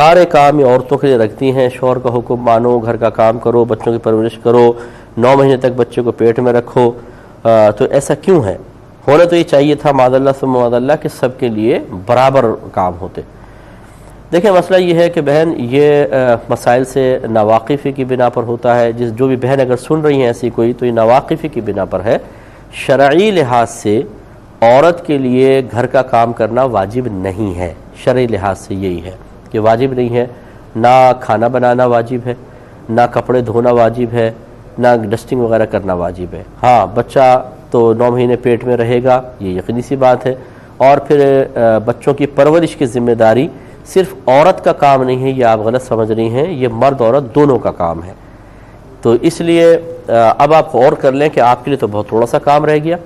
سارے کام یہ عورتوں کے لیے رکھتی ہیں، شوہر کا حکم مانو، گھر کا کام کرو، بچوں کی پرورش کرو، 9 مہینے تک بچے کو پیٹ میں رکھو. تو ایسا کیوں ہے؟ ہونا تو یہ چاہیے تھا معاذ اللہ ثم معاذ اللہ کہ سب کے لیے برابر کام ہوتے. دیکھیں مسئلہ یہ ہے کہ بہن یہ مسائل سے ناواقفی کی بنا پر ہوتا ہے. جو بھی بہن اگر سن رہی ہیں ایسی کوئی تو یہ ناواقفی کی بنا پر ہے. شرعی لحاظ سے عورت کے لیے گھر کا کام کرنا واجب نہیں ہے. شرعی لحاظ سے یہی ہے کہ واجب نہیں ہے. نہ کھانا بنانا واجب ہے، نہ کپڑے دھونا واجب ہے، نہ ڈسٹنگ وغیرہ کرنا واجب ہے. ہاں بچہ تو 9 مہینے پیٹ میں رہے گا، یہ یقینی سی بات ہے. اور پھر بچوں کی پرورش کی ذمہ داری صرف عورت کا کام نہیں ہے، یہ آپ غلط سمجھ رہی ہیں، یہ مرد عورت دونوں کا کام ہے. تو اس لیے اب آپ غور کر لیں کہ آپ کے لیے تو بہت تھوڑا سا کام رہ گیا.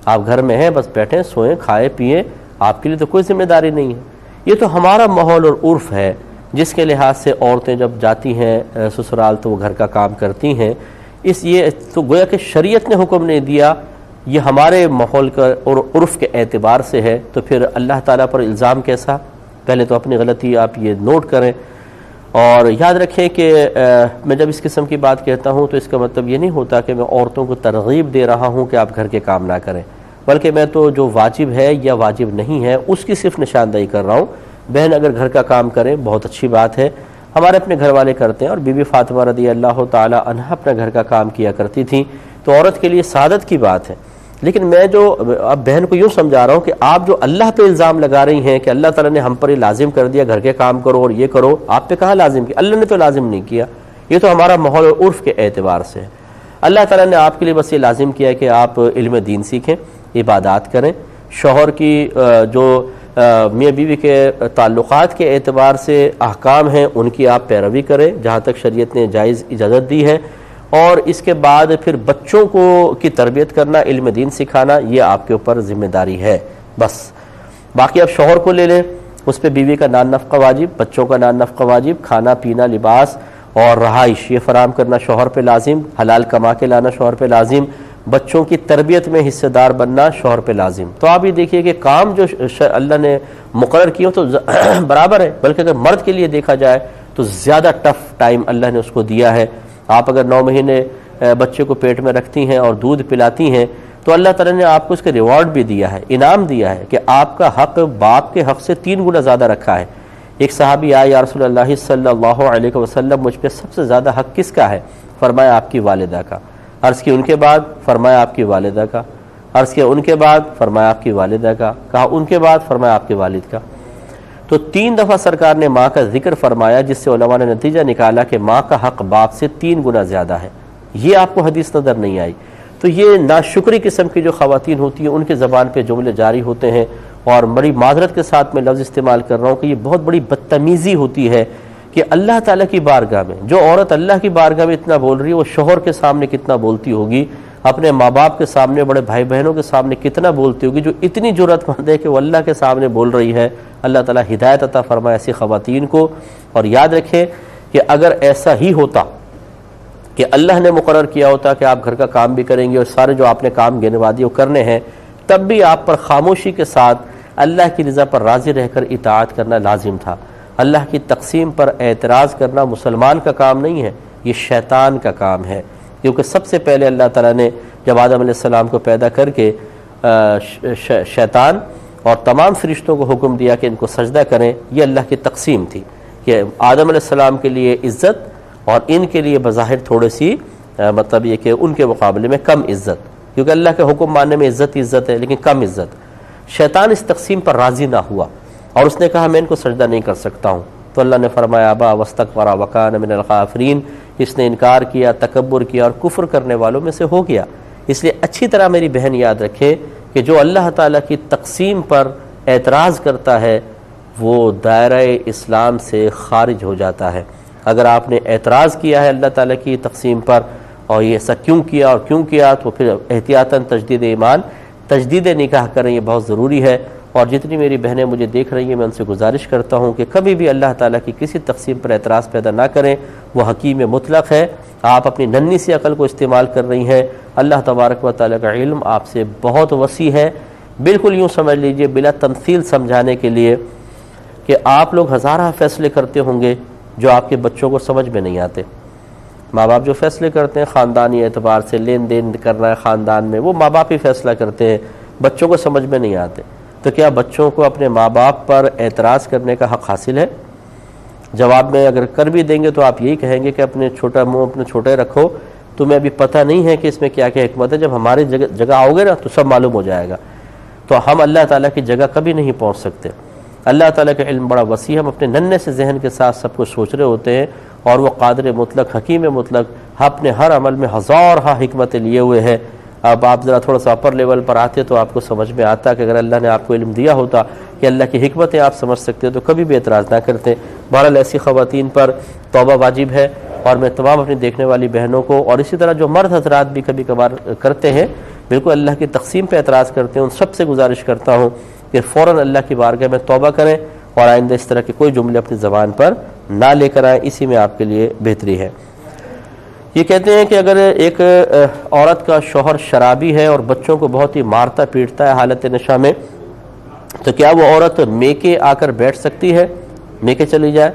آپ گھر میں ہیں، بس بیٹھیں، سوئیں، کھائیں پیئیں، آپ کے لیے تو کوئی ذمہ داری نہیں ہے. یہ تو ہمارا ماحول اور عرف ہے جس کے لحاظ سے عورتیں جب جاتی ہیں سسرال تو وہ گھر کا کام کرتی ہیں. یہ تو گویا کہ شریعت نے حکم نہیں دیا، یہ ہمارے ماحول کا اور عرف کے اعتبار سے ہے. تو پھر اللہ تعالیٰ پر الزام کیسا؟ پہلے تو اپنی غلطی آپ یہ نوٹ کریں اور یاد رکھیں کہ میں جب اس قسم کی بات کہتا ہوں تو اس کا مطلب یہ نہیں ہوتا کہ میں عورتوں کو ترغیب دے رہا ہوں کہ آپ گھر کے کام نہ کریں، بلکہ میں تو جو واجب ہے یا واجب نہیں ہے اس کی صرف نشاندہی کر رہا ہوں. بہن اگر گھر کا کام کریں بہت اچھی بات ہے. ہمارے اپنے گھر والے کرتے ہیں اور بی بی فاطمہ رضی اللہ تعالی عنہا اپنا گھر کا کام کیا کرتی تھیں، تو عورت کے لیے سعادت کی بات ہے. لیکن میں جو اب بہن کو یوں سمجھا رہا ہوں کہ آپ جو اللہ پہ الزام لگا رہی ہیں کہ اللہ تعالیٰ نے ہم پر یہ لازم کر دیا گھر کے کام کرو اور یہ کرو، آپ پہ کہاں لازم کیا؟ اللہ نے تو لازم نہیں کیا. یہ تو ہمارا ماحول اور عرف کے اعتبار سے ہے. اللہ تعالیٰ نے آپ کے لیے بس یہ لازم کیا ہے کہ آپ علم دین سیکھیں، عبادات کریں. شوہر کی جو میاں بیوی کے تعلقات کے اعتبار سے احکام ہیں ان کی آپ پیروی کریں جہاں تک شریعت نے جائز اجازت دی ہے. اور اس کے بعد پھر بچوں کو کی تربیت کرنا، علم دین سکھانا، یہ آپ کے اوپر ذمہ داری ہے بس. باقی آپ شوہر کو لے لیں، اس پہ بیوی کا نان نفقہ واجب، بچوں کا نان نفقہ واجب، کھانا پینا، لباس اور رہائش یہ فراہم کرنا شوہر پہ لازم، حلال کما کے لانا شوہر پہ لازم، بچوں کی تربیت میں حصہ دار بننا شوہر پہ لازم. تو آپ یہ دیکھیے کہ کام جو اللہ نے مقرر کیے تو برابر ہے، بلکہ اگر مرد کے لیے دیکھا جائے تو زیادہ ٹف ٹائم اللہ نے اس کو دیا ہے. آپ اگر 9 مہینے بچے کو پیٹ میں رکھتی ہیں اور دودھ پلاتی ہیں تو اللہ تعالیٰ نے آپ کو اس کے ریوارڈ بھی دیا ہے، انعام دیا ہے کہ آپ کا حق باپ کے حق سے 3 گنا زیادہ رکھا ہے. ایک صحابی آئے، یا رسول اللہ صلی اللہ علیہ وسلم مجھ پہ سب سے زیادہ حق کس کا ہے؟ فرمایا آپ کی والدہ کا. عرض کی ان کے بعد؟ فرمایا آپ کی والدہ کا. عرض کیا ان کے بعد؟ فرمایا آپ کی والدہ کا. کہا ان کے بعد؟ فرمایا آپ کے والد کا. تو 3 دفعہ سرکار نے ماں کا ذکر فرمایا، جس سے علماء نے نتیجہ نکالا کہ ماں کا حق باپ سے 3 گنا زیادہ ہے. یہ آپ کو حدیث نظر نہیں آئی. تو یہ ناشکری قسم کی جو خواتین ہوتی ہیں ان کے زبان پہ جملے جاری ہوتے ہیں، اور بڑی معذرت کے ساتھ میں لفظ استعمال کر رہا ہوں کہ یہ بہت بڑی بدتمیزی ہوتی ہے کہ اللہ تعالیٰ کی بارگاہ میں جو عورت اللہ کی بارگاہ میں اتنا بول رہی ہے وہ شوہر کے سامنے کتنا بولتی ہوگی، اپنے ماں باپ کے سامنے، بڑے بھائی بہنوں کے سامنے کتنا بولتی ہوگی، جو اتنی جرأت مند ہے کہ وہ اللہ کے سامنے بول رہی ہے. اللہ تعالیٰ ہدایت عطا فرمائے ایسی خواتین کو. اور یاد رکھیں کہ اگر ایسا ہی ہوتا کہ اللہ نے مقرر کیا ہوتا کہ آپ گھر کا کام بھی کریں گے اور سارے جو آپ نے کام گنوا دیے وہ کرنے ہیں، تب بھی آپ پر خاموشی کے ساتھ اللہ کی رضا پر راضی رہ کر اطاعت کرنا لازم تھا. اللہ کی تقسیم پر اعتراض کرنا مسلمان کا کام نہیں ہے، یہ شیطان کا کام ہے. کیونکہ سب سے پہلے اللہ تعالیٰ نے جب آدم علیہ السلام کو پیدا کر کے شیطان اور تمام فرشتوں کو حکم دیا کہ ان کو سجدہ کریں، یہ اللہ کی تقسیم تھی کہ آدم علیہ السلام کے لیے عزت اور ان کے لیے بظاہر تھوڑی سی مطلب یہ کہ ان کے مقابلے میں کم عزت، کیونکہ اللہ کے حکم ماننے میں عزت ہے لیکن کم عزت. شیطان اس تقسیم پر راضی نہ ہوا اور اس نے کہا میں ان کو سجدہ نہیں کر سکتا ہوں. تو اللہ نے فرمایا ابا واستکبر وکان من الکافرین، اس نے انکار کیا، تکبر کیا اور کفر کرنے والوں میں سے ہو گیا. اس لیے اچھی طرح میری بہن یاد رکھے کہ جو اللہ تعالیٰ کی تقسیم پر اعتراض کرتا ہے وہ دائرہ اسلام سے خارج ہو جاتا ہے. اگر آپ نے اعتراض کیا ہے اللہ تعالیٰ کی تقسیم پر اور یہ ایسا کیوں کیا اور کیوں کیا، تو پھر احتیاطاً تجدید ایمان، تجدید نکاح کریں، یہ بہت ضروری ہے. اور جتنی میری بہنیں مجھے دیکھ رہی ہیں میں ان سے گزارش کرتا ہوں کہ کبھی بھی اللہ تعالیٰ کی کسی تقسیم پر اعتراض پیدا نہ کریں، وہ حکیم مطلق ہے. آپ اپنی ننھی سی عقل کو استعمال کر رہی ہیں، اللہ تبارک و تعالیٰ کا علم آپ سے بہت وسیع ہے. بالکل یوں سمجھ لیجئے بلا تمثیل سمجھانے کے لیے کہ آپ لوگ ہزارہ فیصلے کرتے ہوں گے جو آپ کے بچوں کو سمجھ میں نہیں آتے. ماں باپ جو فیصلے کرتے ہیں خاندانی اعتبار سے، لین دین کرنا ہے خاندان میں، وہ ماں باپ ہی فیصلہ کرتے ہیں، بچوں کو سمجھ میں نہیں آتے. تو کیا بچوں کو اپنے ماں باپ پر اعتراض کرنے کا حق حاصل ہے؟ جواب میں اگر کر بھی دیں گے تو آپ یہی کہیں گے کہ اپنے چھوٹا منہ اپنے چھوٹے رکھو، تمہیں ابھی پتہ نہیں ہے کہ اس میں کیا کیا حکمت ہے، جب ہماری جگہ آؤ گے نا تو سب معلوم ہو جائے گا. تو ہم اللہ تعالیٰ کی جگہ کبھی نہیں پہنچ سکتے. اللہ تعالیٰ کا علم بڑا وسیع، ہم اپنے ننھے سے ذہن کے ساتھ سب کچھ سوچ رہے ہوتے ہیں، اور وہ قادر مطلق حکیم مطلق اپنے ہر عمل میں ہزارہ حکمتیں لیے ہوئے ہیں. اب آپ ذرا تھوڑا سا اپر لیول پر آتے تو آپ کو سمجھ میں آتا کہ اگر اللہ نے آپ کو علم دیا ہوتا کہ اللہ کی حکمتیں آپ سمجھ سکتے تو کبھی بھی اعتراض نہ کرتے. بہرحال ایسی خواتین پر توبہ واجب ہے، اور میں تمام اپنی دیکھنے والی بہنوں کو، اور اسی طرح جو مرد حضرات بھی کبھی کبھار کرتے ہیں بالکل اللہ کی تقسیم پہ اعتراض کرتے ہیں، ان سب سے گزارش کرتا ہوں کہ فوراً اللہ کی بارگاہ میں توبہ کریں اور آئندہ اس طرح کے کوئی جملے اپنی زبان پر نہ لے کر آئیں، اسی میں آپ کے لیے بہتری ہے. یہ کہتے ہیں کہ اگر ایک عورت کا شوہر شرابی ہے اور بچوں کو بہت ہی مارتا پیٹتا ہے حالت نشہ میں، تو کیا وہ عورت میکے آ کر بیٹھ سکتی ہے، میکے چلی جائے؟